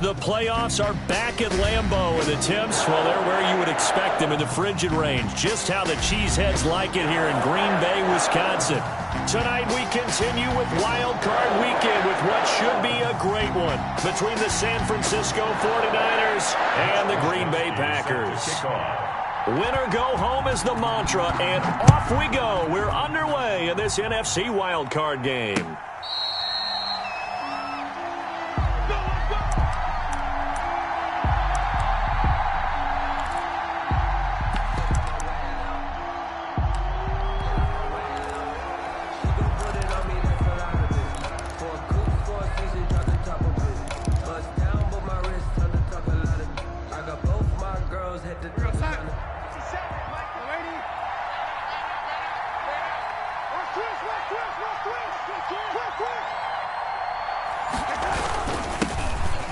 The playoffs are back at Lambeau, and the temps, well, they're where you would expect them in the frigid range. Just how the Cheeseheads like it here in Green Bay, Wisconsin. Tonight we continue with Wild Card Weekend with what should be a great one between the San Francisco 49ers and the Green Bay Packers. Win or go home is the mantra, and off we go. We're underway in this NFC Wild Card game.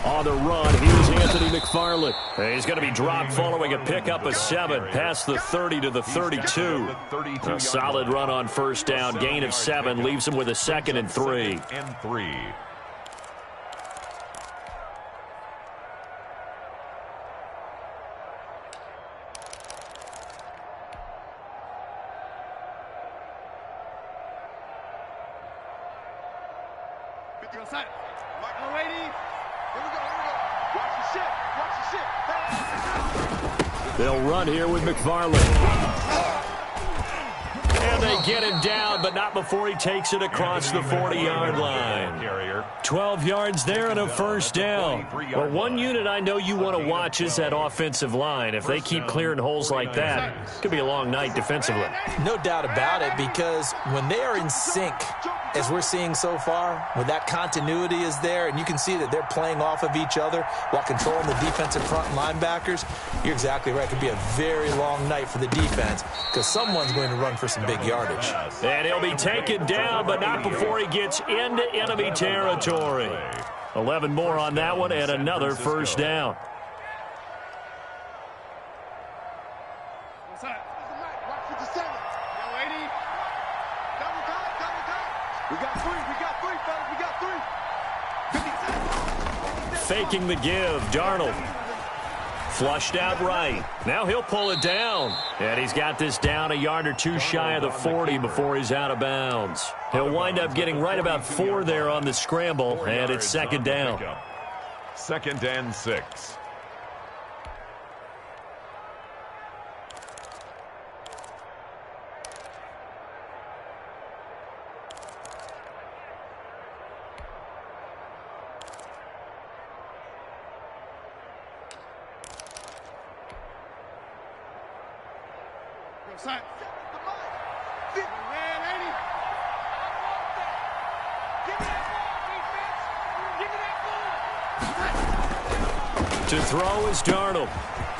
On the run, here's Anthony McFarland. He's going to be dropped following a pickup of 7 past the 30 to the 32. A solid run on first down. Gain of 7 leaves him with a 2nd and 3. They'll run here with McFarland. And they get him down, but not before he takes it across the 40-yard line. 12 yards there and a first down. Well, one unit I know you want to watch is that offensive line. If they keep clearing holes like that, it could be a long night defensively. No doubt about it, because when they are in sync, as we're seeing so far, when that continuity is there, and you can see that they're playing off of each other while controlling the defensive front linebackers, you're exactly right. It could be a very long night for the defense because someone's going to run for some big yardage. And he'll be taken down, but not before he gets into enemy territory. 11 more on that one and another first down. Faking the give, Darnold. Flushed out right. Now he'll pull it down. And he's got this down a yard or two shy of the 40 before he's out of bounds. He'll wind up getting right about 4 there on the scramble, and it's 2nd down. 2nd and 6. To throw is Darnold.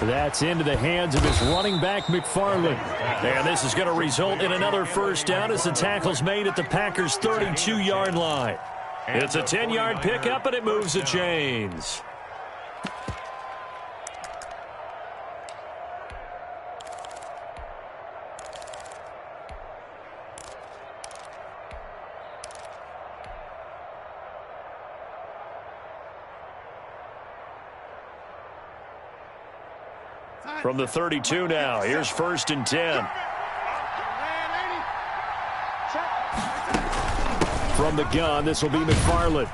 That's into the hands of his running back, McFarland. And this is going to result in another first down as the tackle's made at the Packers' 32-yard line. It's a 10-yard pickup, and it moves the chains. From the 32 now, here's 1st and 10. From the gun, this will be McFarland.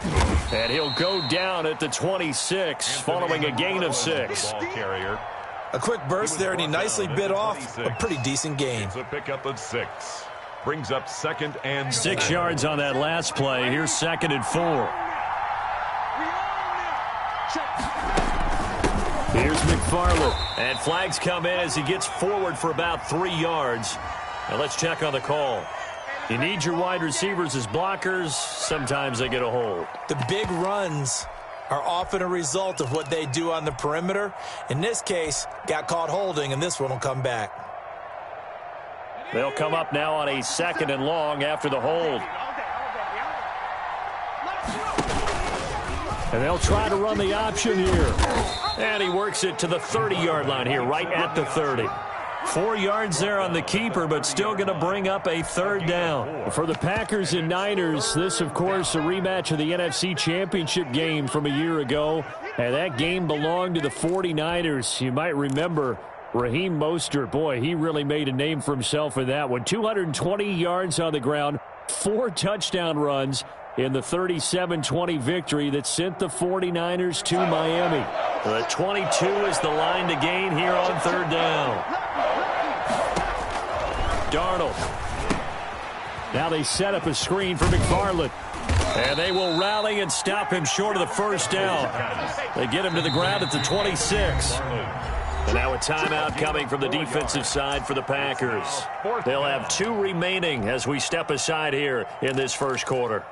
And he'll go down at the 26, following a gain of 6. A quick burst there, and he nicely bit off a pretty decent gain. It's a pickup of 6. Brings up 2nd and 6 yards on that last play. Here's 2nd and 4. Here's McFarland. And flags come in as he gets forward for about 3 yards. Now let's check on the call. You need your wide receivers as blockers. Sometimes they get a hold. The big runs are often a result of what they do on the perimeter. In this case, got caught holding, and this one will come back. They'll come up now on a 2nd and long after the hold. And they'll try to run the option here. And he works it to the 30-yard line here, right at the 30. 4 yards there on the keeper, but still going to bring up a third down. For the Packers and Niners, this, of course, a rematch of the NFC Championship game from a year ago. And that game belonged to the 49ers. You might remember Raheem Mostert. Boy, he really made a name for himself in that one. 220 yards on the ground, 4 touchdown runs in the 37-20 victory that sent the 49ers to Miami. The 22 is the line to gain here on third down. Darnold. Now they set up a screen for McFarland. And they will rally and stop him short of the first down. They get him to the ground at the 26. And now a timeout coming from the defensive side for the Packers. They'll have 2 remaining as we step aside here in this first quarter.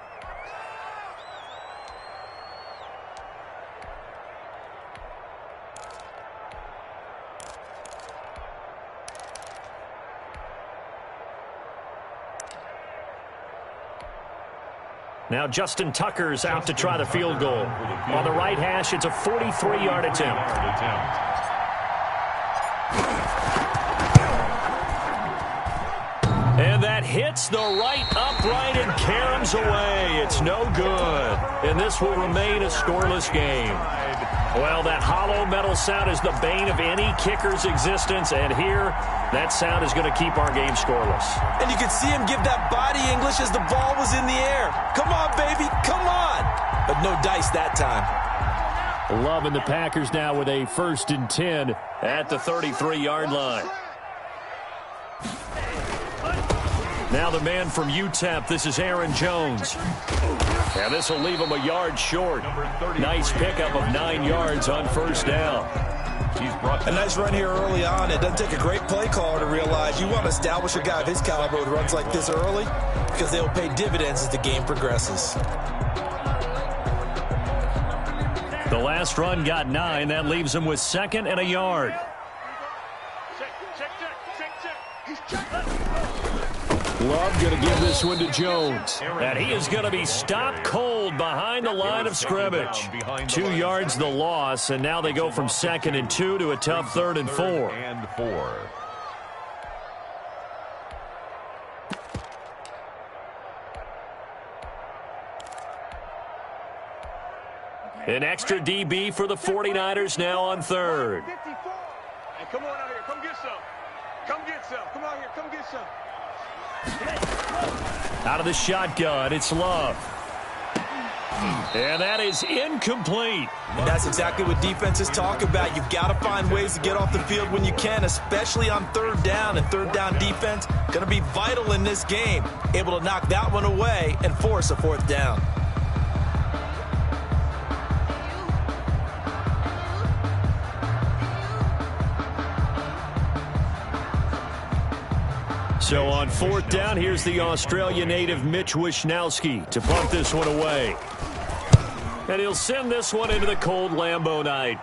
Now Justin Tucker's out to try the field goal. On the right hash, it's a 43-yard attempt. And that hits the right upright and caroms away. It's no good. And this will remain a scoreless game. Well, that hollow metal sound is the bane of any kicker's existence. And here, that sound is going to keep our game scoreless. And you can see him give that body English as the ball was in the air. Come on, baby, come on. But no dice that time. Loving the Packers now with a 1st and 10 at the 33-yard line. Now the man from UTEP, this is Aaron Jones. And this will leave him a yard short. Nice pickup of 9 yards on first down. A nice run here early on. It doesn't take a great play caller to realize you want to establish a guy of his caliber with runs like this early because they'll pay dividends as the game progresses. The last run got 9. That leaves him with 2nd and a yard. Love going to give this one to Jones. And he is going to be stopped cold behind the line of scrimmage. 2 yards the loss, and now they go from 2nd and 2 to a tough 3rd and 4. An extra DB for the 49ers now on 3rd. Hey, come on out here. Come get some. Come get some. Come out here. Come get some. Out of the shotgun, it's Love. And that is incomplete. And that's exactly what defenses talk about. You've got to find ways to get off the field when you can, especially on 3rd down. And 3rd down defense going to be vital in this game. Able to knock that one away and force a 4th down. So on 4th down, here's the Australia native Mitch Wishnowsky to pump this one away. And he'll send this one into the cold Lambeau night.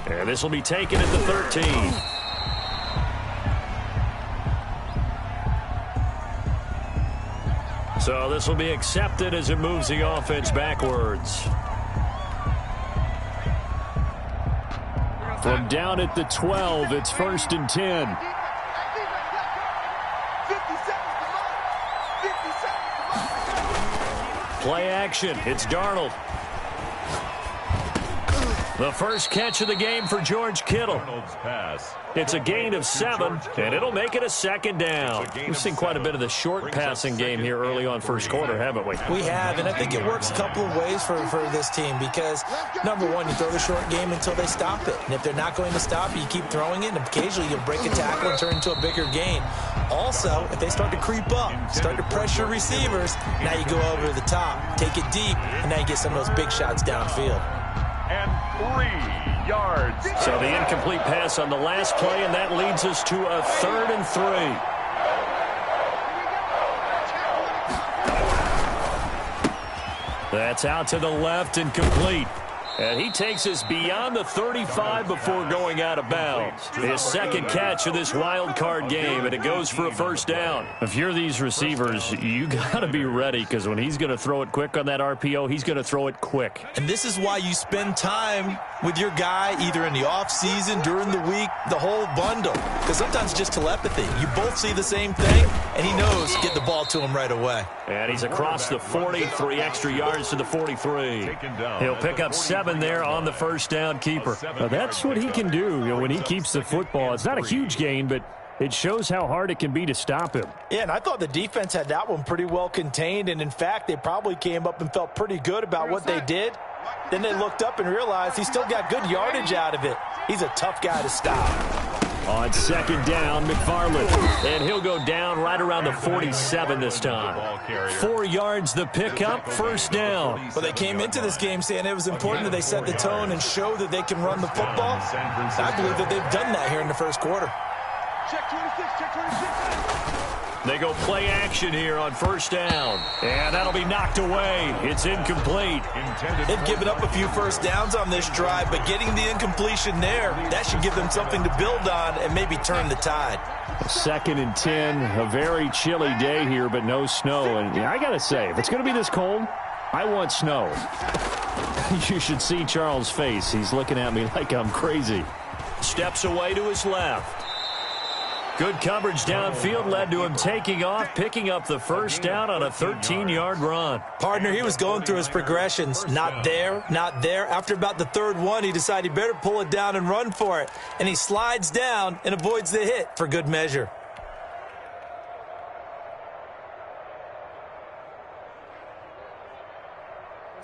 And this will be taken at the 13. So this will be accepted as it moves the offense backwards. From down at the 12, it's 1st and 10. Play action. It's Darnold. The first catch of the game for George Kittle. It's a gain of 7, and it'll make it a 2nd down. We've seen quite a bit of the short passing game here early on first quarter, haven't we? We have, and I think it works a couple of ways for this team because, number one, you throw the short game until they stop it. And if they're not going to stop it, you keep throwing it, and occasionally you'll break a tackle and turn into a bigger gain. Also, if they start to creep up, start to pressure receivers, now you go over the top, take it deep, and now you get some of those big shots downfield. And 3 yards. So the incomplete pass on the last play, and that leads us to a 3rd and 3. That's out to the left and complete. And he takes us beyond the 35 before going out of bounds. His 2nd catch of this wild card game, and it goes for a 1st down. If you're these receivers, you got to be ready because when he's going to throw it quick on that RPO, he's going to throw it quick. And this is why you spend time with your guy either in the offseason, during the week, the whole bundle. Because sometimes it's just telepathy. You both see the same thing, and he knows get the ball to him right away. And he's across the 40, 3 extra yards to the 43. He'll pick up 7 there on the first down keeper. Now, that's what he can do when he keeps the football. It's not a huge gain, but it shows how hard it can be to stop him. Yeah, and I thought the defense had that one pretty well contained, and in fact, they probably came up and felt pretty good about what they did. Then they looked up and realized he still got good yardage out of it. He's a tough guy to stop. On second down, McFarland, and he'll go down right around the 47 this time. 4 yards the pickup, first down. Well, they came into this game saying it was important that they set the tone and show that they can run the football. I believe that they've done that here in the first quarter. Check 26, check 26. They go play action here on first down. And that'll be knocked away. It's incomplete. They've given up a few first downs on this drive, but getting the incompletion there, that should give them something to build on and maybe turn the tide. 2nd and 10, a very chilly day here, but no snow. And I got to say, if it's going to be this cold, I want snow. You should see Charles' face. He's looking at me like I'm crazy. Steps away to his left. Good coverage downfield led to him taking off, picking up the first down on a 13-yard run. Partner, he was going through his progressions. Not there, not there. After about the 3rd one, he decided he better pull it down and run for it. And he slides down and avoids the hit for good measure.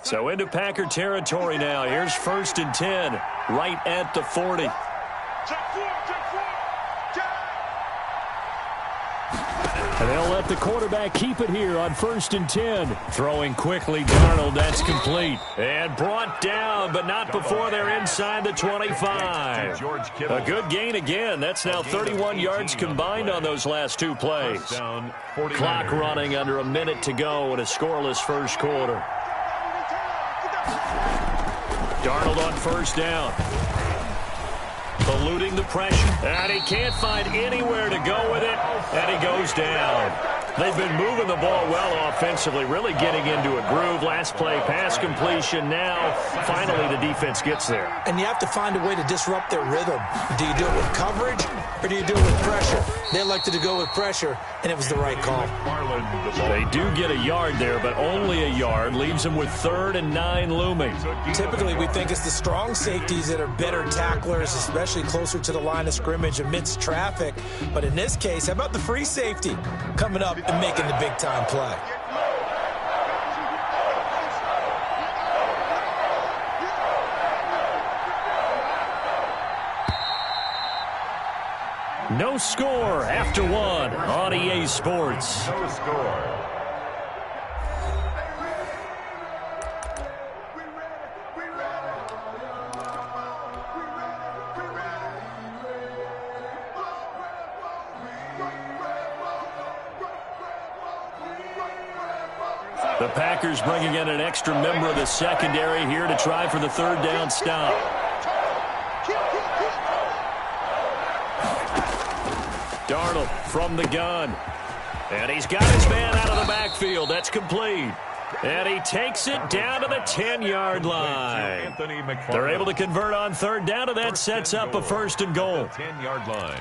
So into Packer territory now. Here's 1st and 10, right at the 40. Check 4, check 4. And they'll let the quarterback keep it here on 1st and 10. Throwing quickly, Darnold, that's complete. And brought down, but not before they're inside the 25. A good gain again. That's now 31 yards combined on those last 2 plays. Clock running under a minute to go in a scoreless first quarter. Darnold on first down. Eluding the pressure, and he can't find anywhere to go with it, and he goes down. They've been moving the ball well offensively, really getting into a groove. Last play, pass completion. Now, finally, the defense gets there. And you have to find a way to disrupt their rhythm. Do you do it with coverage, or do you do it with pressure? They elected to go with pressure, and it was the right call. They do get a yard there, but only a yard. Leaves them with 3rd and 9 looming. Typically, we think it's the strong safeties that are better tacklers, especially closer to the line of scrimmage amidst traffic. But in this case, how about the free safety coming up and making the big-time play? No score after 1 on EA Sports. No score. The Packers bringing in an extra member of the secondary here to try for the 3rd down stop. Darnold from the gun. And he's got his man out of the backfield. That's complete. And he takes it down to the 10-yard line. They're able to convert on 3rd down, and that sets up a 1st and goal. 10-yard line.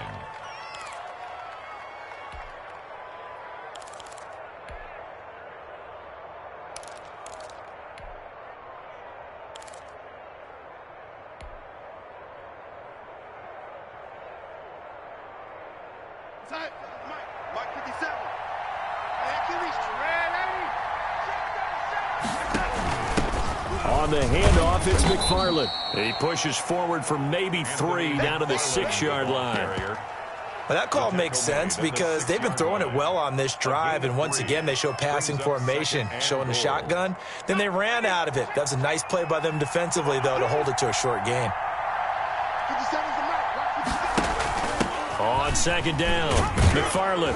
Mike 57. On the handoff, it's McFarland. He pushes forward for maybe 3 down to the 6-yard line. Well, that call makes sense because they've been throwing it well on this drive, and once again they show passing formation, showing the shotgun. Then they ran out of it. That was a nice play by them defensively, though, to hold it to a short gain. On 2nd down, McFarland.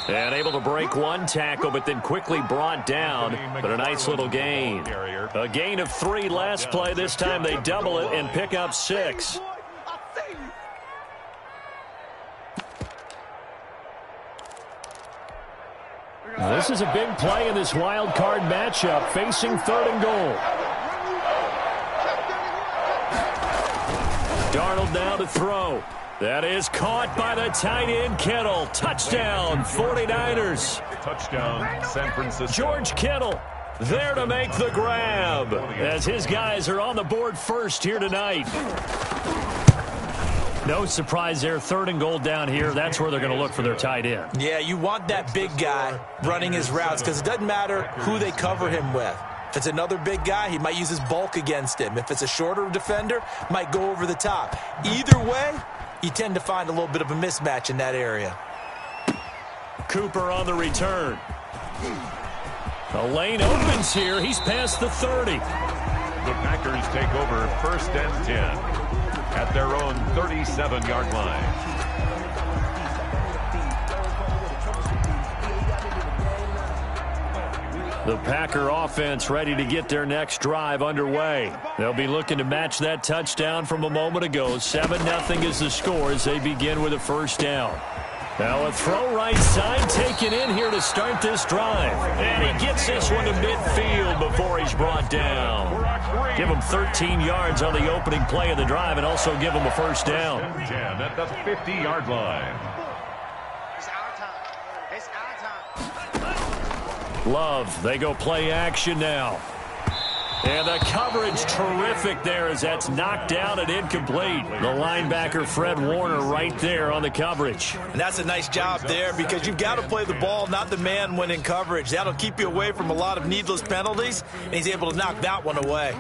And able to break 1 tackle, but then quickly brought down. But a nice little gain. A gain of 3 last play. This time they double it and pick up 6. This is a big play in this wild card matchup, facing 3rd and goal. now to throw. That is caught by the tight end, Kittle. Touchdown, 49ers. Touchdown, San Francisco. George Kittle there to make the grab as his guys are on the board first here tonight. No surprise there, 3rd and goal down here. That's where they're going to look for their tight end. Yeah, you want that big guy running his routes because it doesn't matter who they cover him with. If it's another big guy, he might use his bulk against him. If it's a shorter defender, might go over the top. Either way, you tend to find a little bit of a mismatch in that area. Cooper on the return. The lane opens here. He's past the 30. The Packers take over 1st and 10 at their own 37-yard line. The Packer offense ready to get their next drive underway. They'll be looking to match that touchdown from a moment ago. 7-0 is the score as they begin with a 1st down. Now a throw right side taken in here to start this drive. And he gets this one to midfield before he's brought down. Give him 13 yards on the opening play of the drive and also give him a 1st down. 10 at the 50-yard line. It's our time. It's our time. Love, they go play action now. And the coverage terrific there as that's knocked down and incomplete. The linebacker, Fred Warner, right there on the coverage. And that's a nice job there because you've got to play the ball, not the man when in coverage. That'll keep you away from a lot of needless penalties, and he's able to knock that one away.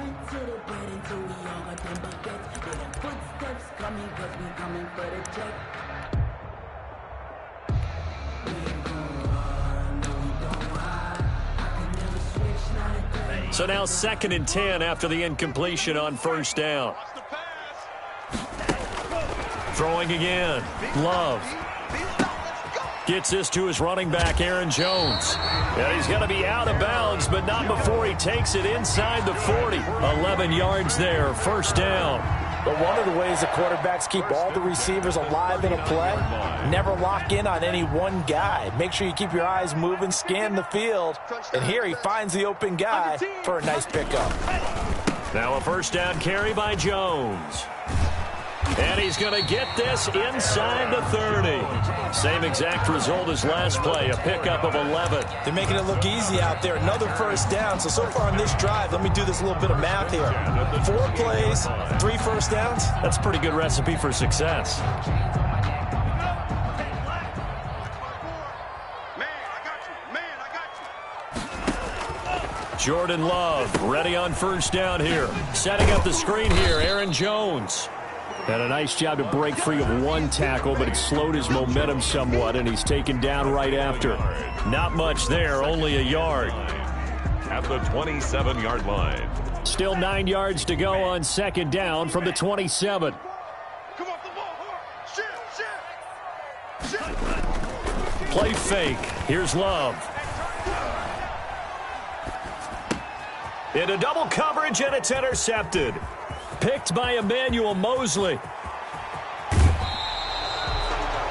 So now 2nd and 10 after the incompletion on 1st down. Throwing again. Love. Gets this to his running back, Aaron Jones. And he's going to be out of bounds, but not before he takes it inside the 40. 11 yards there, 1st down. But one of the ways the quarterbacks keep all the receivers alive in a play, never lock in on any one guy. Make sure you keep your eyes moving, scan the field. And here he finds the open guy for a nice pickup. Now a 1st down carry by Jones. And he's going to get this inside the 30. Same exact result as last play, a pickup of 11. They're making it look easy out there. Another 1st down. So far on this drive, let me do this little bit of math here. 4 plays, 3 1st downs. That's a pretty good recipe for success. Jordan Love ready on 1st down here. Setting up the screen here, Aaron Jones. And a nice job to break free of one tackle, but it slowed his momentum somewhat, and he's taken down right after. Not much there, only a yard. At the 27-yard line. Still 9 yards to go on 2nd down from the 27. Come off the ball. Shit. Play fake. Here's Love. Into double coverage, and it's intercepted. Picked by Emmanuel Mosley.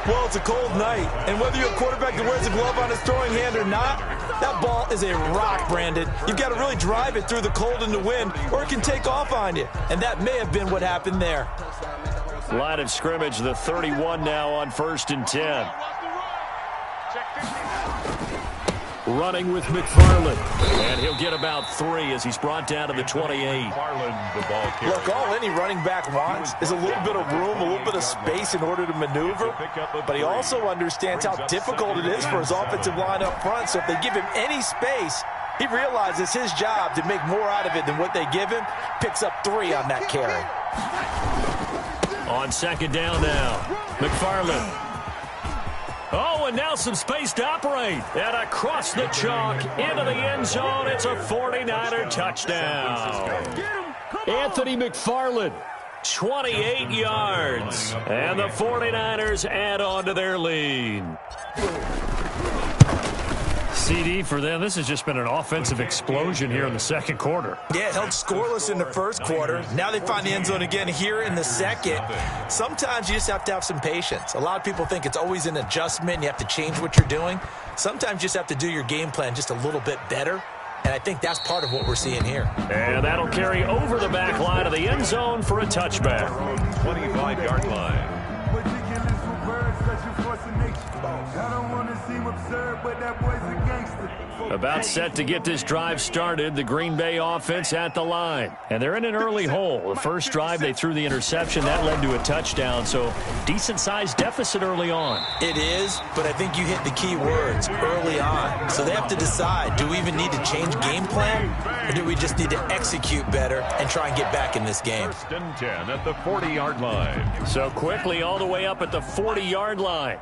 Well, it's a cold night, and whether you're a quarterback that wears a glove on his throwing hand or not, that ball is a rock, Brandon. You've got to really drive it through the cold and the wind, or it can take off on you, and that may have been what happened there. Line of scrimmage, the 31 now on 1st and 10. Running with McFarland. And he'll get about 3 as he's brought down to the 28. McFarland, the ball carrier. Look, all any running back wants is a little bit of room, a little bit of space in order to maneuver. But he also understands how difficult it is for his offensive line up front. So if they give him any space, he realizes his job to make more out of it than what they give him. Picks up 3 on that carry. On 2nd down now, McFarland. Oh, and now some space to operate. And across the chalk into the end zone. It's a 49er touchdown. Anthony McFarland, 28 yards. And the 49ers add on to their lead. CD for them. This has just been an offensive explosion here in the 2nd quarter. Yeah, held scoreless in the 1st quarter. Now they find the end zone again here in the 2nd. Sometimes you just have to have some patience. A lot of people think it's always an adjustment. You have to change what you're doing. Sometimes you just have to do your game plan just a little bit better. And I think that's part of what we're seeing here. And that'll carry over the back line of the end zone for a touchback. 25-yard line. About set to get this drive started, the Green Bay offense at the line. And they're in an early hole. The first drive, they threw the interception. That led to a touchdown, so decent-sized deficit early on. It is, but I think you hit the key words, early on. So they have to decide, do we even need to change game plan, or do we just need to execute better and try and get back in this game? 1st and 10 at the 40-yard line. So quickly all the way up at the 40-yard line.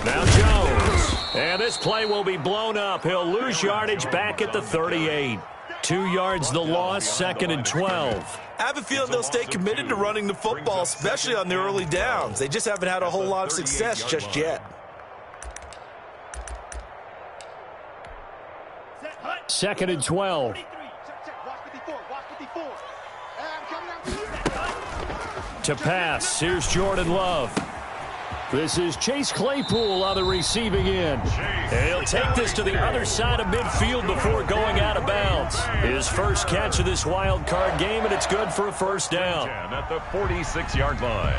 Now Jones. And this play will be blown up. He'll lose yardage back at the 38. 2 yards the loss, 2nd and 12. I have a feeling they'll stay committed to running the football, especially on the early downs. They just haven't had a whole lot of success just yet. 2nd and 12. To pass, here's Jordan Love. This is Chase Claypool on the receiving end. And he'll take this to the other side of midfield before going out of bounds. His first catch of this wild card game, and it's good for a first down. At the 46-yard line.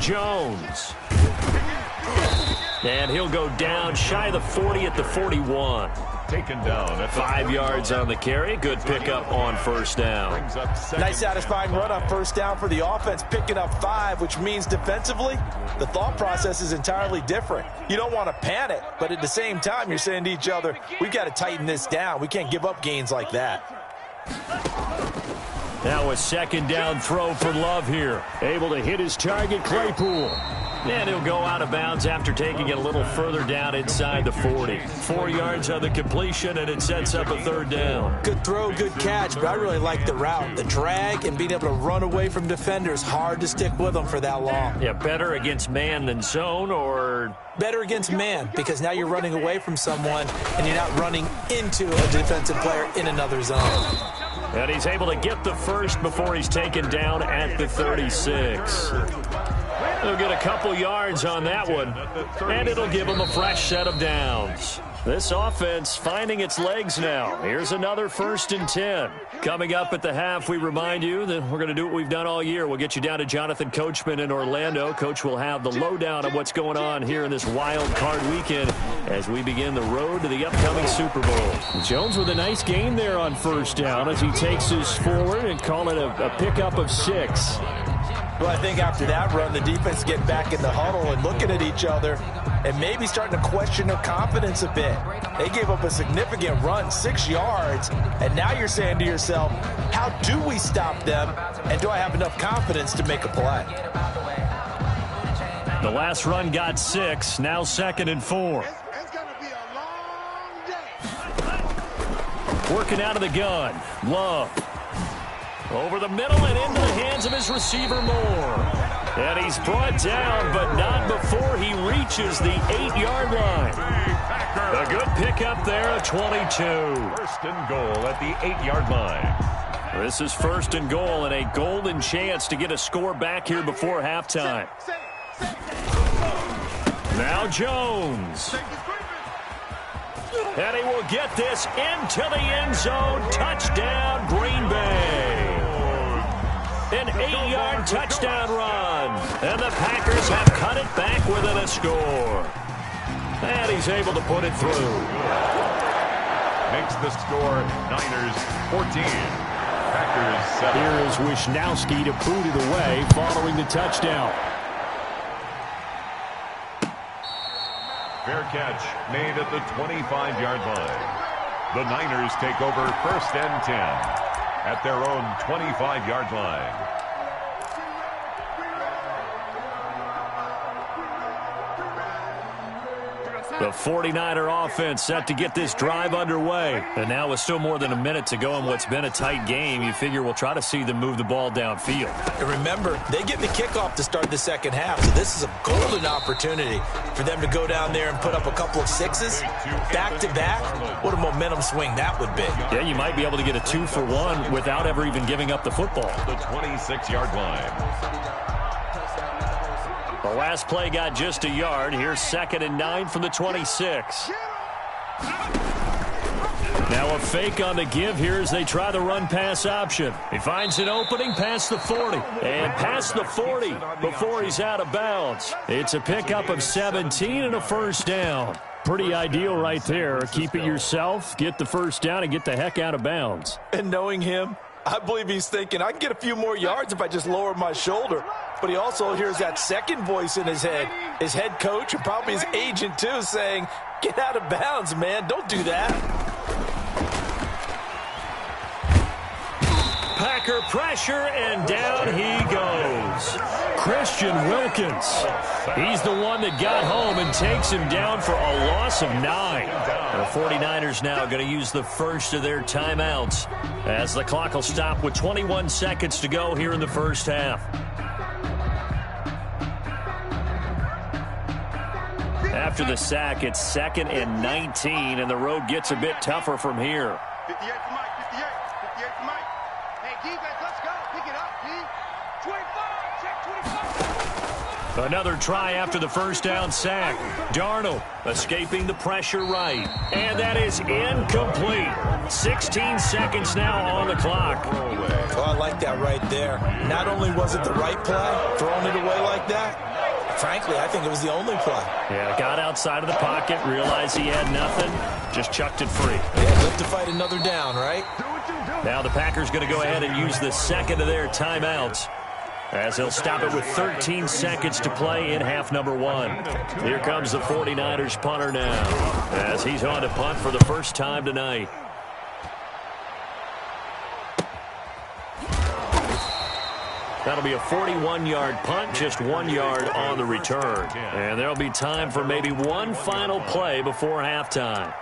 Jones. And he'll go down shy of the 40 at the 41. Taken down at 5 yards on the carry. Good pickup on first down. Nice satisfying run on first down for the offense, picking up 5, which means defensively, the thought process is entirely different. You don't want to panic, but at the same time, you're saying to each other, we've got to tighten this down. We can't give up gains like that. Now a second down throw for Love here. Able to hit his target, Claypool. And he'll go out of bounds after taking it a little further down inside the 40. 4 yards on the completion, and it sets up a third down. Good throw, good catch, but I really like the route. The drag and being able to run away from defenders, hard to stick with them for that long. Yeah, better against man than zone, or... Better against man, because now you're running away from someone, and you're not running into a defensive player in another zone. And he's able to get the first before he's taken down at the 36. He'll get a couple yards on that one, and it'll give him a fresh set of downs. This offense finding its legs now. Here's another 1st and 10. Coming up at the half, we remind you that we're going to do what we've done all year. We'll get you down to Jonathan Coachman in Orlando. Coach will have the lowdown of what's going on here in this wild card weekend as we begin the road to the upcoming Super Bowl. Jones with a nice gain there on first down as he takes his forward and call it a pickup of 6. Well, I think after that run, the defense getting back in the huddle and looking at each other and maybe starting to question their confidence a bit. They gave up a significant run, 6 yards, and now you're saying to yourself, how do we stop them, and do I have enough confidence to make a play? The last run got 6, now 2nd and 4. It's going to be a long day. Working out of the gun, Love. Over the middle and into the hands of his receiver Moore. And he's brought down, but not before he reaches the 8-yard line. A good pickup there at 22. 1st and goal at the 8-yard line. This is 1st and goal and a golden chance to get a score back here before halftime. Now Jones. And he will get this into the end zone. Touchdown, Green Bay. An 8-yard touchdown run. And the Packers have cut it back within a score. And he's able to put it through. Makes the score Niners 14. Packers 7. Here is Wisnowski to boot it away following the touchdown. Fair catch made at the 25-yard line. The Niners take over 1st and 10 at their own 25-yard line. The 49er offense set to get this drive underway. And now with still more than a minute to go in what's been a tight game, you figure we'll try to see them move the ball downfield. And remember, they get the kickoff to start the second half, so this is a golden opportunity for them to go down there and put up a couple of sixes back-to-back. What a momentum swing that would be. Yeah, you might be able to get a 2-for-1 without ever even giving up the football. The 26-yard line. The last play got just a yard. Here's 2nd and 9 from the 26. Now a fake on the give here as they try the run-pass option. He finds an opening past the 40. And past the 40 before he's out of bounds. It's a pickup of 17 and a first down. Pretty ideal right there. Keep it yourself, get the first down, and get the heck out of bounds. And knowing him, I believe he's thinking, I can get a few more yards if I just lower my shoulder. But he also hears that second voice in his head coach, and probably his agent too, saying, get out of bounds, man. Don't do that. Packer pressure, and down he goes. Christian Wilkins. He's the one that got home and takes him down for a loss of 9. The 49ers now going to use the first of their timeouts as the clock will stop with 21 seconds to go here in the first half. After the sack, it's 2nd and 19, and the road gets a bit tougher from here. 58 for Mike, 58 for Mike. Hey, defense, let's go. Pick it up, D. 25, check 25. Another try after the first down sack. Darnold escaping the pressure right. And that is incomplete. 16 seconds now on the clock. Oh, I like that right there. Not only was it the right play, throwing it away like that, frankly, I think it was the only play. Yeah, got outside of the pocket, realized he had nothing, just chucked it free. Yeah, live to fight another down, right? Now the Packers going to go ahead and use the second of their timeouts as they'll stop it with 13 seconds to play in half number 1. Here comes the 49ers punter now as he's on to punt for the first time tonight. That'll be a 41-yard punt, just 1 yard on the return. And there'll be time for maybe one final play before halftime.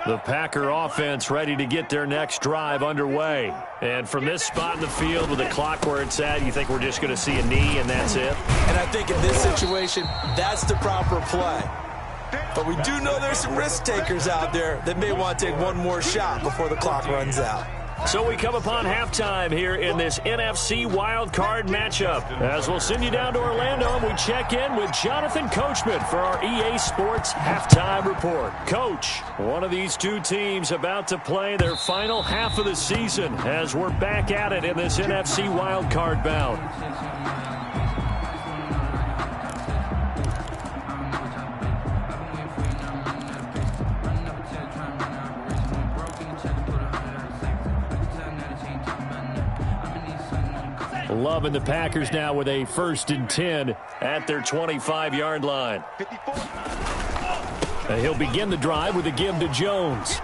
The Packer offense ready to get their next drive underway. And from this spot in the field with the clock where it's at, you think we're just going to see a knee and that's it? And I think in this situation, that's the proper play. But we do know there's some risk takers out there that may want to take one more shot before the clock runs out. So we come upon halftime here in this NFC wildcard matchup. As we'll send you down to Orlando and we check in with Jonathan Coachman for our EA Sports Halftime Report. Coach, one of these two teams about to play their final half of the season as we're back at it in this NFC wildcard bout. Loving the Packers now with a 1st and 10 at their 25-yard line. And he'll begin the drive with a give to Jones.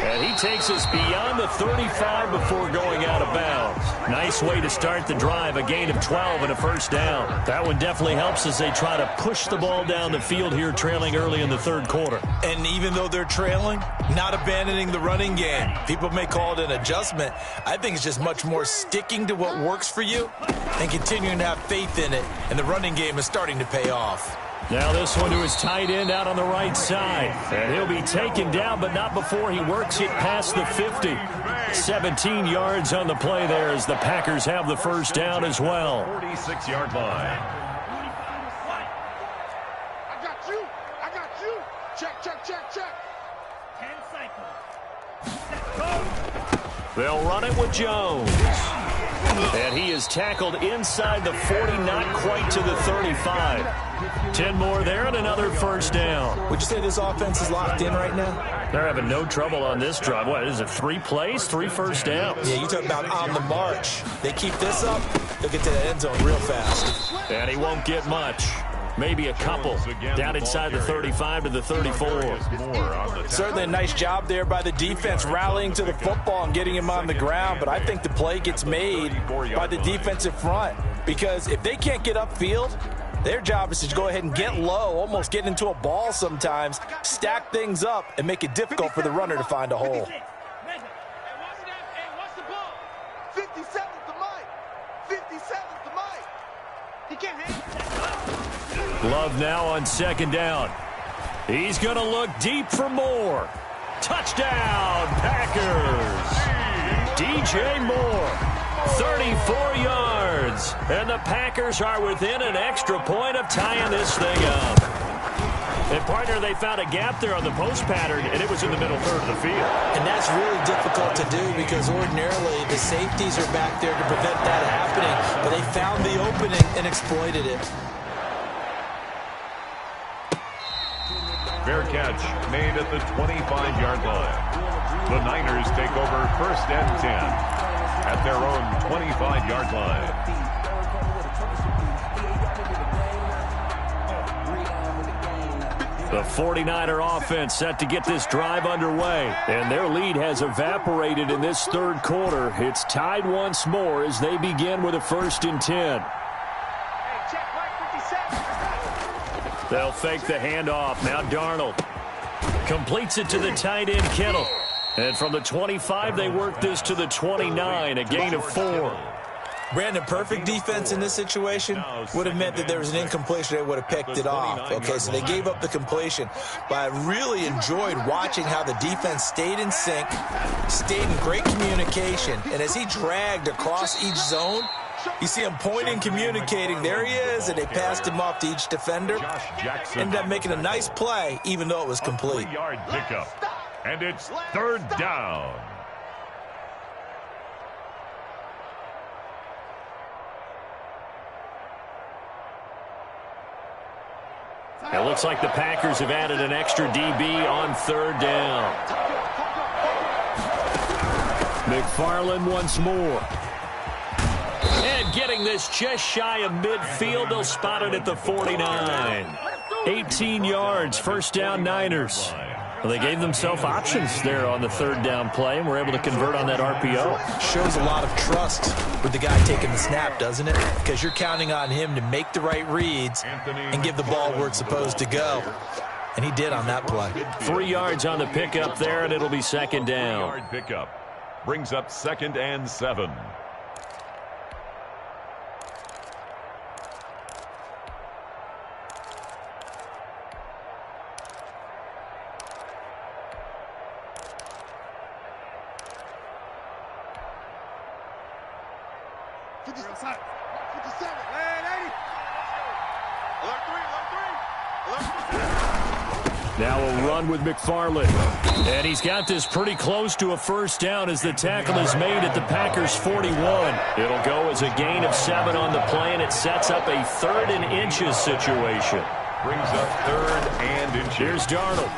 And he takes us beyond the 35 before going out of bounds. Nice way to start the drive, a gain of 12 and a first down. That one definitely helps as they try to push the ball down the field here, trailing early in the third quarter. And even though they're trailing, not abandoning the running game. People may call it an adjustment. I think it's just much more sticking to what works for you and continuing to have faith in it. And the running game is starting to pay off. Now this one to his tight end out on the right side. And he'll be taken down, but not before he works it past the 50. 17 yards on the play there as the Packers have the first down as well. 46-yard line. I got you. I got you. Check, check, check, check. 10 cycles. They'll run it with Jones. And he is tackled inside the 40, not quite to the 35. 10 more there and another first down. Would you say this offense is locked in right now? They're having no trouble on this drive. What is it, 3 plays, 3 first downs? Yeah, you talk about on the march. They keep this up, they'll get to the end zone real fast. And he won't get much. maybe a couple, down inside the 35 to the 34. Certainly a nice job there by the defense, rallying to the football and getting him on the ground. But I think the play gets made by the defensive front, because if they can't get upfield, their job is to go ahead and get low, almost get into a ball sometimes, stack things up, and make it difficult for the runner to find a hole. 57's the mic. 57's the mic. He can't handle. Love now on second down. He's going to look deep for more. Touchdown, Packers. DJ Moore, 34 yards. And the Packers are within an extra point of tying this thing up. And, partner, they found a gap there on the post pattern, and it was in the middle third of the field. And that's really difficult to do, because ordinarily the safeties are back there to prevent that happening. But they found the opening and exploited it. Fair catch made at the 25-yard line. The Niners take over 1st and 10 at their own 25-yard line. The 49er offense set to get this drive underway, and their lead has evaporated in this third quarter. It's tied once more as they begin with a 1st and 10. They'll fake the handoff. Now Darnold completes it to the tight end, Kittle. And from the 25, they work this to the 29, a gain of 4. Brandon, perfect defense in this situation would have meant that there was an incompletion. They would have picked it off. Okay, so they gave up the completion. But I really enjoyed watching how the defense stayed in sync, stayed in great communication. And as he dragged across each zone, you see him pointing, communicating. There he is, and they passed him off to each defender. Ended up making a nice play, even though it was complete. 3-yard pickup, and it's 3rd down. It looks like the Packers have added an extra DB on 3rd down. McFarland once more. And getting this just shy of midfield, they'll spot it at the 49. 18 yards, 1st down Niners. Well, they gave themselves options there on the 3rd down play, and were able to convert on that RPO. Shows a lot of trust with the guy taking the snap, doesn't it? Because you're counting on him to make the right reads and give the ball where it's supposed to go. And he did on that play. 3 yards on the pickup there, and it'll be 2nd down. 3-yard pickup brings up 2nd and 7. Now a run with McFarland. And he's got this pretty close to a 1st down as the tackle is made at the Packers' 41. It'll go as a gain of 7 on the play, and it sets up a 3rd and inches situation. Brings up 3rd and inches. Here's Darnold.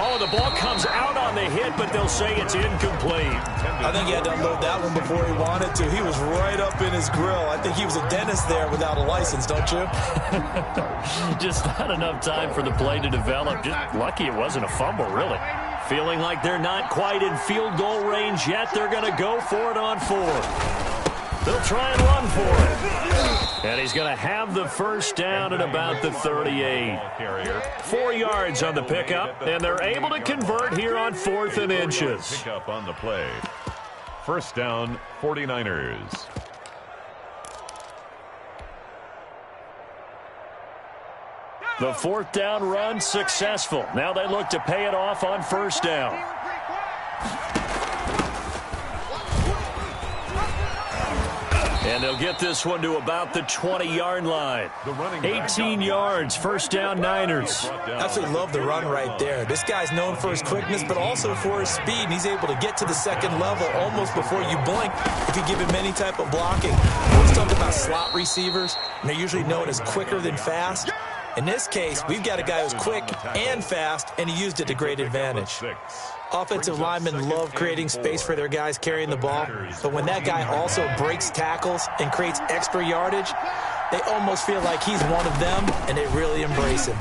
Oh, the ball comes out on the hit, but they'll say it's incomplete. I think he had to unload that one before he wanted to. He was right up in his grill. I think he was a dentist there without a license, don't you? Just not enough time for the play to develop. Just lucky it wasn't a fumble, really. Feeling like they're not quite in field goal range yet. They're going to go for it on 4th. They'll try and run for it. And he's going to have the 1st down at about the 38. 4 yards on the pickup, and they're able to convert here on 4th and inches. Pickup on the play. 1st down, 49ers. The 4th down run successful. Now they look to pay it off on 1st down. And they'll get this one to about the 20-yard line. 18 yards, 1st down Niners. Absolutely love the run right there. This guy's known for his quickness, but also for his speed. And he's able to get to the 2nd level almost before you blink if you give him any type of blocking. We're talking about slot receivers, and they're usually known as quicker than fast. In this case, we've got a guy who's quick and fast, and he used it to great advantage. Offensive linemen love creating space for their guys carrying the ball, but when that guy also breaks tackles and creates extra yardage, they almost feel like he's one of them, and they really embrace him.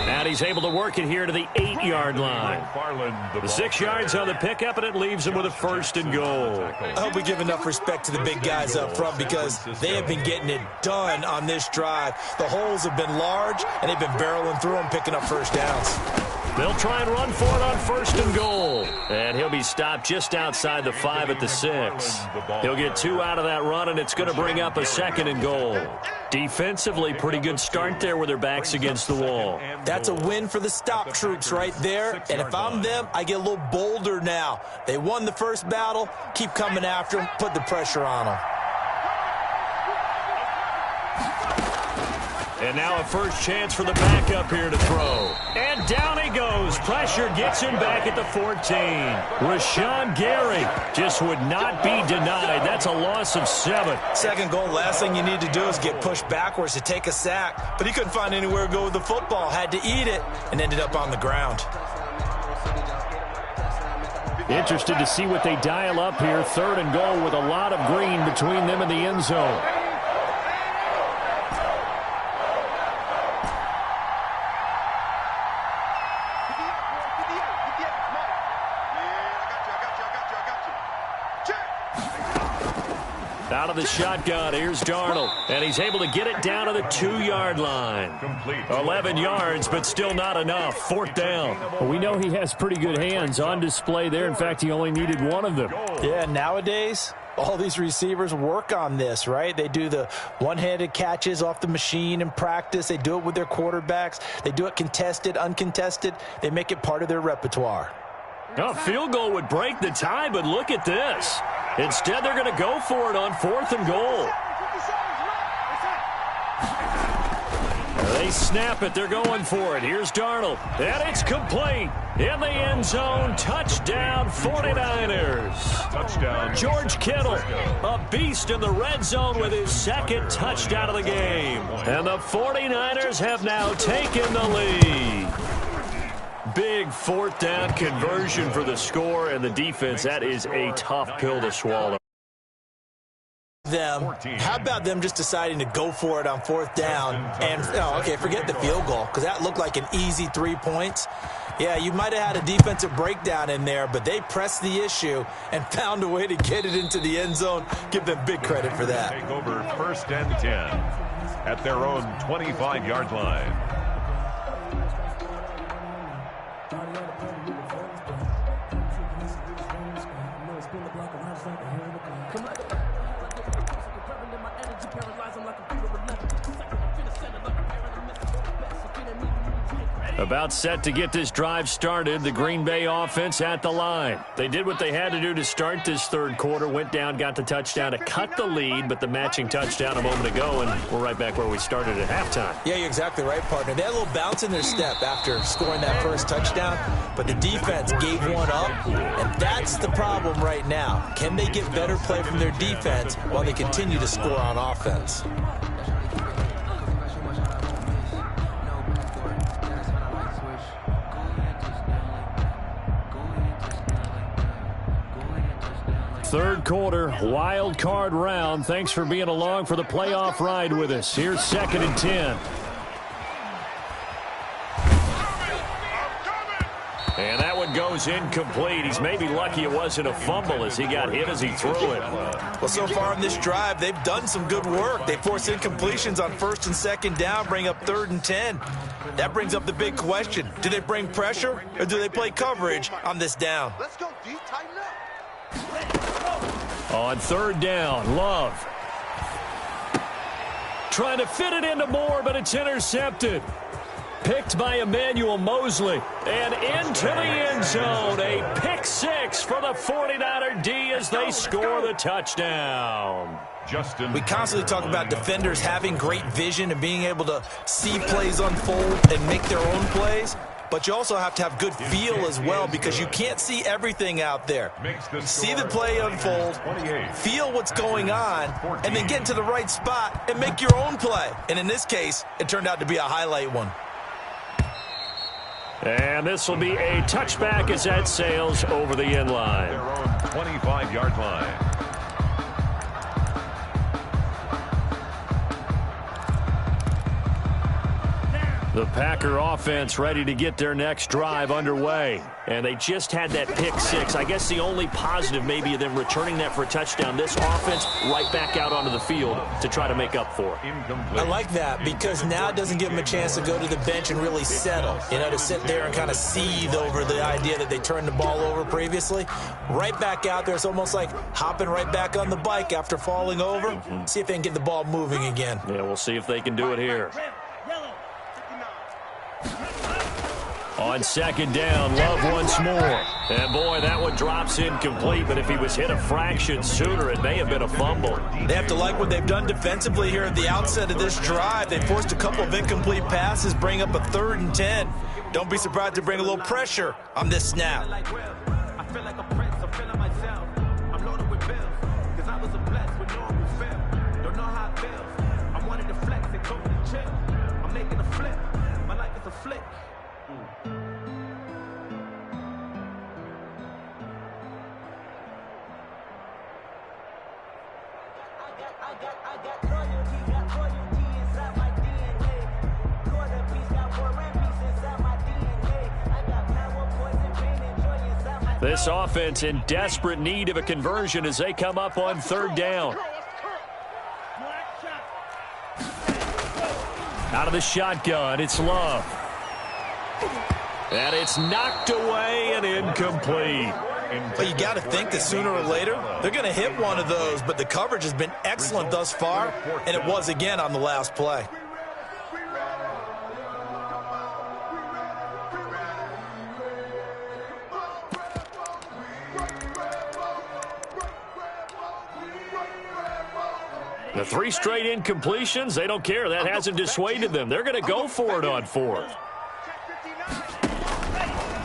And he's able to work it here to the 8-yard line. The 6 yards on the pickup, and it leaves him with a 1st and goal. I hope we give enough respect to the big guys up front because they have been getting it done on this drive. The holes have been large, and they've been barreling through them, picking up first downs. They'll try and run for it on 1st and goal. And he'll be stopped just outside the 5 at the 6. He'll get 2 out of that run, and it's going to bring up a 2nd and goal. Defensively, pretty good start there with their backs against the wall. That's a win for the stop troops right there. And if I'm them, I get a little bolder now. They won the first battle. Keep coming after them. Put the pressure on them. And now a first chance for the backup here to throw. And down he goes. Pressure gets him back at the 14. Rashawn Gary just would not be denied. That's a loss of 7. 2nd goal, last thing you need to do is get pushed backwards to take a sack. But he couldn't find anywhere to go with the football. Had to eat it and ended up on the ground. Interested to see what they dial up here. 3rd and goal with a lot of green between them and the end zone. Out of the shotgun, here's Darnold, and he's able to get it down to the 2-yard line. 11 yards, but still not enough. 4th down. Well, we know he has pretty good hands on display there. In fact, he only needed one of them. Yeah, nowadays, all these receivers work on this, right? They do the one-handed catches off the machine in practice. They do it with their quarterbacks. They do it contested, uncontested. They make it part of their repertoire. A field goal would break the tie, but look at this. Instead, they're going to go for it on 4th and goal. They snap it. They're going for it. Here's Darnold. And it's complete. In the end zone. Touchdown, 49ers. Touchdown. George Kittle, a beast in the red zone with his 2nd touchdown of the game. And the 49ers have now taken the lead. Big 4th down conversion for the score, and the defense, that is a tough pill to swallow. How about them just deciding to go for it on 4th down and, okay, forget the field goal because that looked like an easy 3 points. Yeah, you might have had a defensive breakdown in there, but they pressed the issue and found a way to get it into the end zone. Give them big credit for that. Take over 1st and 10 at their own 25-yard line. About set to get this drive started. The Green Bay offense at the line. They did what they had to do to start this 3rd quarter. Went down, got the touchdown to cut the lead, but the matching touchdown a moment ago, and we're right back where we started at halftime. Yeah, you're exactly right, partner. They had a little bounce in their step after scoring that first touchdown, but the defense gave one up, and that's the problem right now. Can they get better play from their defense while they continue to score on offense? Third quarter, wild card round. Thanks for being along for the playoff ride with us. Here's 2nd and 10. And that one goes incomplete. He's maybe lucky it wasn't a fumble as he got hit as he threw it. Well, so far in this drive, they've done some good work. They force incompletions on 1st and 2nd down, bring up 3rd and 10. That brings up the big question. Do they bring pressure or do they play coverage on this down? Let's go, D. Tighten up. On 3rd down, Love. Trying to fit it into Moore, but it's intercepted. Picked by Emmanuel Mosley. And into the end zone. A pick 6 for the 49er D as they score the touchdown. We constantly talk about defenders having great vision and being able to see plays unfold and make their own plays. But you also have to have good feel as well because you can't see everything out there. See the play unfold, feel what's going on, and then get into the right spot and make your own play. And in this case, it turned out to be a highlight one. And this will be a touchback as that sails over the end line. Their own 25-yard line. The Packer offense ready to get their next drive underway. And they just had that pick six. I guess the only positive maybe of them returning that for a touchdown. This offense right back out onto the field to try to make up for it. I like that because now it doesn't give them a chance to go to the bench and really settle. To sit there and kind of seethe over the idea that they turned the ball over previously. Right back out there. It's almost like hopping right back on the bike after falling over. See if they can get the ball moving again. Yeah, we'll see if they can do it here. On second down, Love once more. And, boy, that one drops incomplete, but if he was hit a fraction sooner, it may have been a fumble. They have to like what they've done defensively here at the outset of this drive. They forced a couple of incomplete passes, bring up a 3rd and 10. Don't be surprised to bring a little pressure on this snap. I feel like a prince, I'm feeling myself. I'm loaded with bills, because I was a blessed with no one who failed. Don't know how it feels. I wanted to flex and totally chill. I'm making a flip. My life is a flick. I got loyalty inside my DNA. Quarter piece got war and peace inside my DNA. I got power, poison, pain, and joy inside my This offense in desperate need of a conversion as they come up on 3rd down. Out of the shotgun, it's Love. And it's knocked away and incomplete. But you got to think that sooner or later, they're going to hit one of those. But the coverage has been excellent thus far, and it was again on the last play. The 3 straight incompletions, they don't care. That hasn't dissuaded them. They're going to go for it on 4th.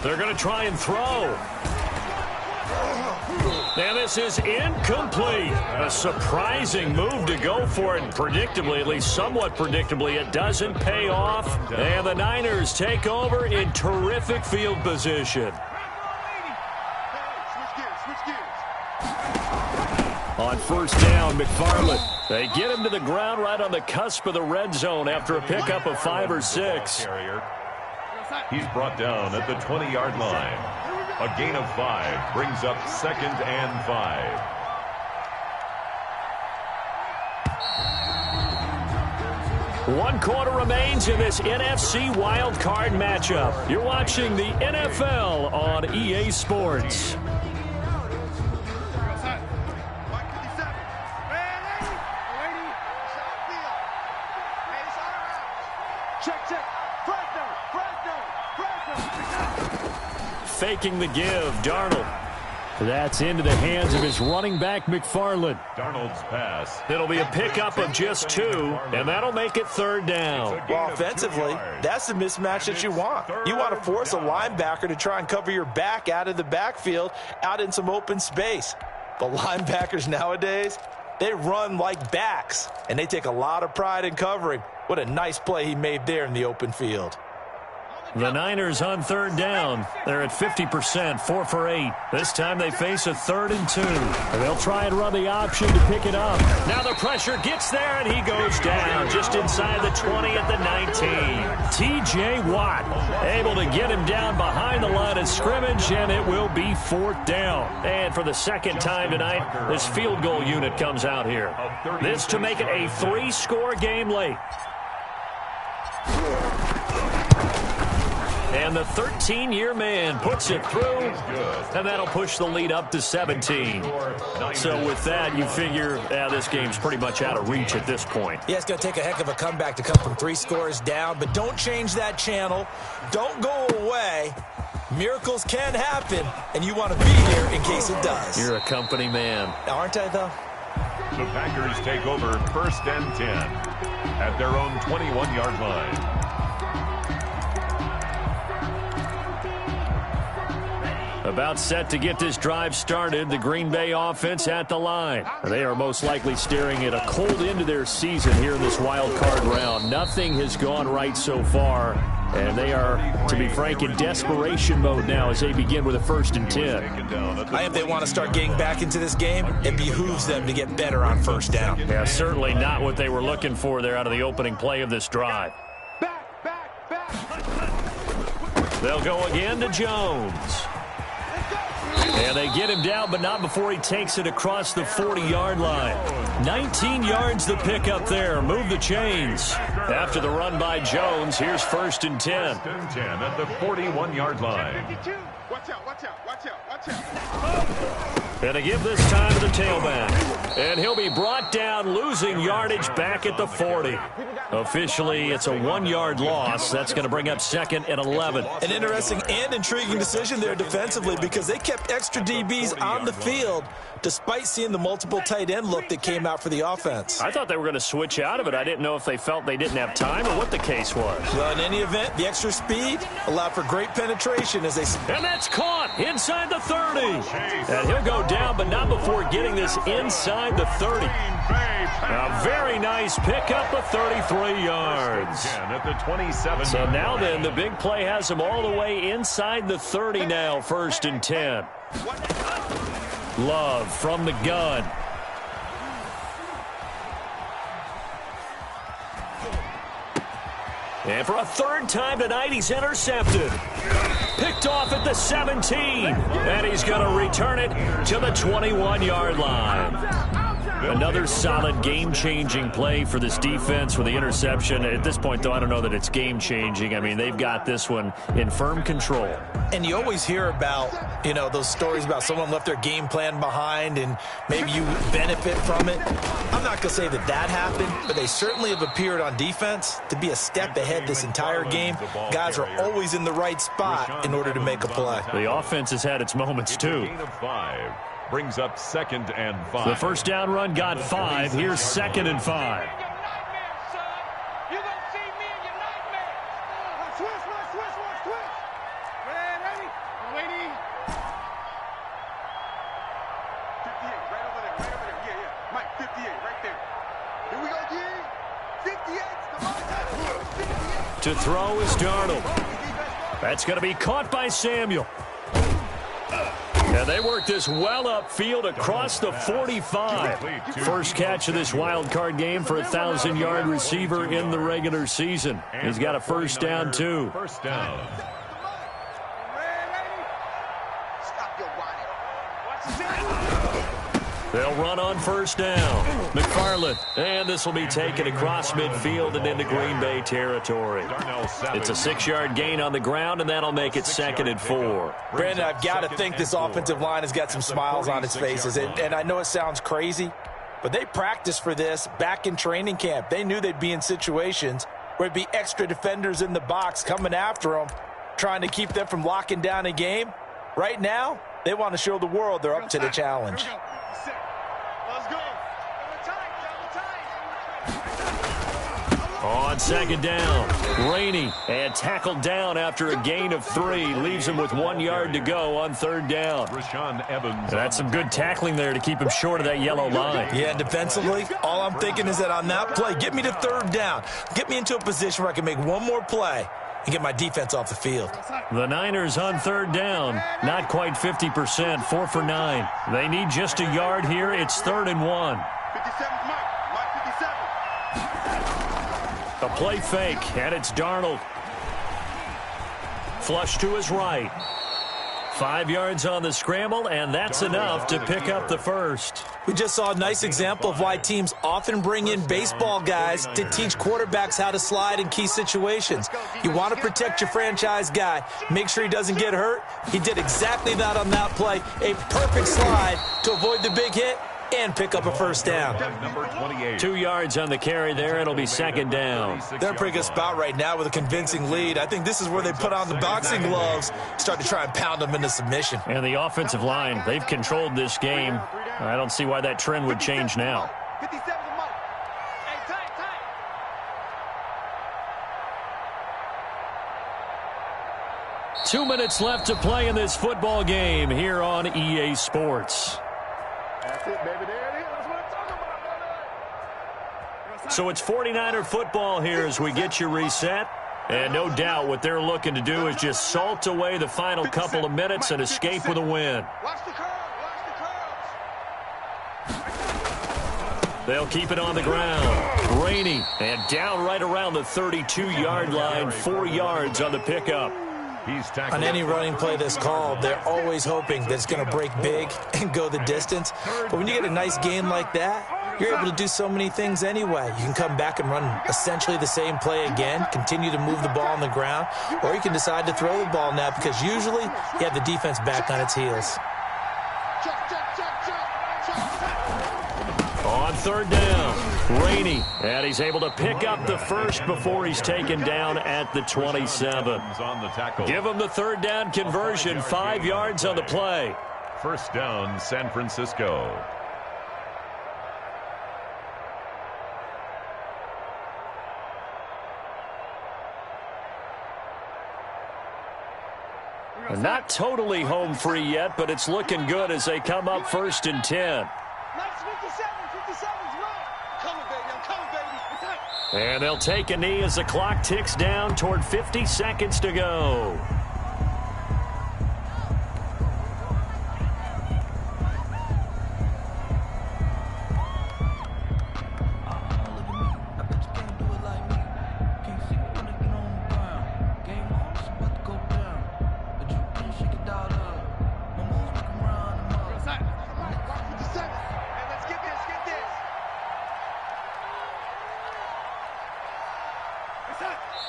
They're going to try and throw. And this is incomplete. A surprising move to go for it. Predictably, at least somewhat predictably, it doesn't pay off. And the Niners take over in terrific field position. On 1st down, McFarland. They get him to the ground right on the cusp of the red zone after a pickup of 5 or 6. He's brought down at the 20-yard line. A gain of 5 brings up 2nd and 5. One quarter remains in this NFC wildcard matchup. You're watching the NFL on EA Sports. Faking the give, Darnold. That's into the hands of his running back, McFarland. Darnold's pass. It'll be a pickup of just 2, and that'll make it 3rd down. Well, offensively, that's the mismatch that you want. You want to force a linebacker to try and cover your back out of the backfield, out in some open space. But linebackers nowadays, they run like backs, and they take a lot of pride in covering. What a nice play he made there in the open field. The Niners on 3rd down. They're at 50%, 4 for 8. This time they face a 3rd and 2. They'll try and run the option to pick it up. Now the pressure gets there, and he goes down just inside the 20 at the 19. T.J. Watt able to get him down behind the line of scrimmage, and it will be 4th down. And for the 2nd time tonight, this field goal unit comes out here. This to make it a 3-score game late. And the 13-year man puts it through, and that'll push the lead up to 17. So with that, you figure this game's pretty much out of reach at this point. Yeah, it's going to take a heck of a comeback to come from 3 scores down, but don't change that channel. Don't go away. Miracles can happen, and you want to be here in case it does. You're a company man. Aren't I, though? The Packers take over 1st and 10 at their own 21-yard line. About set to get this drive started, the Green Bay offense at the line. They are most likely staring at a cold end to their season here in this wild card round. Nothing has gone right so far, and they are, to be frank, in desperation mode now as they begin with a 1st and 10. If they want to start getting back into this game, it behooves them to get better on 1st down. Yeah, certainly not what they were looking for there out of the opening play of this drive. They'll go again to Jones. And they get him down, but not before he takes it across the 40-yard line. 19 yards the pick up there. Move the chains. After the run by Jones, here's 1st and 10. 1st and 10 at the 41-yard line. Watch out, watch out, watch out, watch out. And they give this time to the tailback. And he'll be brought down, losing yardage back at the 40. Officially, it's a 1-yard loss. That's going to bring up 2nd and 11. An interesting and intriguing decision there defensively because they kept extra DBs on the field despite seeing the multiple tight end look that came out for the offense. I thought they were going to switch out of it. I didn't know if they felt they didn't have time or what the case was. Well, in any event, the extra speed allowed for great penetration as they... And that's caught inside the 30. And he'll go down, but not before getting this inside the 30. A very nice pickup of 33 yards. At the 27. So now then, the big play has him all the way inside the 30 now, 1st and 10. Love from the gun. And for a 3rd time tonight, he's intercepted. Picked off at the 17. And he's going to return it to the 21-yard line. Another solid game-changing play for this defense with the interception. At this point, though, I don't know that it's game-changing. I mean, they've got this one in firm control. And you always hear about, those stories about someone left their game plan behind and maybe you benefit from it. I'm not going to say that happened, but they certainly have appeared on defense to be a step ahead this entire game. Guys are always in the right spot in order to make a play. The offense has had its moments, too. Brings up 2nd and 5. The first down run got 5. Here's 2nd and 5. To throw is Darnold. That's going to be caught by Samuel. And they work this well upfield across the 45. First catch of this wild card game for a 1,000-yard receiver in the regular season. He's got a first down, too. First down. They'll run on first down. McFarland. And this will be taken across midfield and into Green Bay territory. It's a 6-yard gain on the ground, and that'll make it 2nd and 4. Brandon, I've got to think this offensive line has got some smiles on its faces. And I know it sounds crazy, but they practiced for this back in training camp. They knew they'd be in situations where it'd be extra defenders in the box coming after them, trying to keep them from locking down a game. Right now, they want to show the world they're up to the challenge. On 2nd down, Rainey, and tackled down after a gain of 3. Leaves him with 1 yard to go on 3rd down. That's some good tackling there to keep him short of that yellow line. Yeah, and defensively, all I'm thinking is that on that play, get me to 3rd down. Get me into a position where I can make one more play and get my defense off the field. The Niners on 3rd down, not quite 50%, 4 for 9. They need just a yard here. It's 3rd and 1. 57, Mike 57. A play fake, and it's Darnold. Flush to his right. 5 yards on the scramble, and that's enough to pick up the first. We just saw a nice example of why teams often bring in baseball guys to teach quarterbacks how to slide in key situations. You want to protect your franchise guy. Make sure he doesn't get hurt. He did exactly that on that play. A perfect slide to avoid the big hit and pick up a first down. 2 yards on the carry there. It'll be 2nd down. They're in a pretty good spot right now with a convincing lead. I think this is where they put on the boxing gloves, start to try and pound them into submission. And the offensive line, they've controlled this game. I don't see why that trend would change now. 57 to Mike. Hey, tight. 2 minutes left to play in this football game here on EA Sports. That's it, baby. There it is. That's what I'm talking about, brother. So it's 49er football here as we get you reset. And no doubt what they're looking to do is just salt away the final couple of minutes and escape with a win. Watch the curve. They'll keep it on the ground. Rainey, and down right around the 32-yard line, 4 yards on the pickup. He's tackled On any running play that's called, they're always hoping that it's going to break big and go the distance. But when you get a nice game like that, you're able to do so many things anyway. You can come back and run essentially the same play again, continue to move the ball on the ground, or you can decide to throw the ball now because usually you have the defense back on its heels. On third down, Rainey, and he's able to pick up the first before he's taken down at the 27. Give him the third down conversion, 5 yards on the play. First down, San Francisco. Not totally home free yet, but it's looking good as they come up 1st and 10. And they'll take a knee as the clock ticks down toward 50 seconds to go.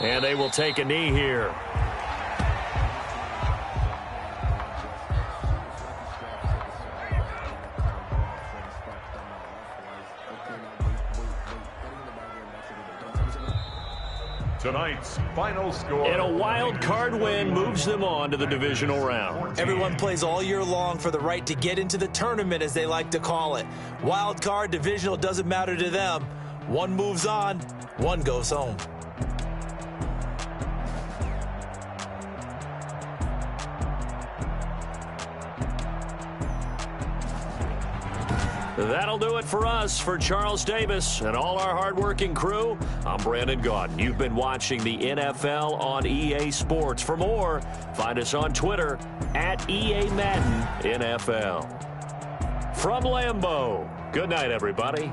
And they will take a knee here. Tonight's final score. And a wild card win moves them on to the divisional round. Everyone plays all year long for the right to get into the tournament, as they like to call it. Wild card, divisional, doesn't matter to them. One moves on, one goes home. That'll do it for us. For Charles Davis and all our hardworking crew, I'm Brandon Gaudin. You've been watching the NFL on EA Sports. For more, find us on Twitter at EA Madden NFL. From Lambeau, good night, everybody.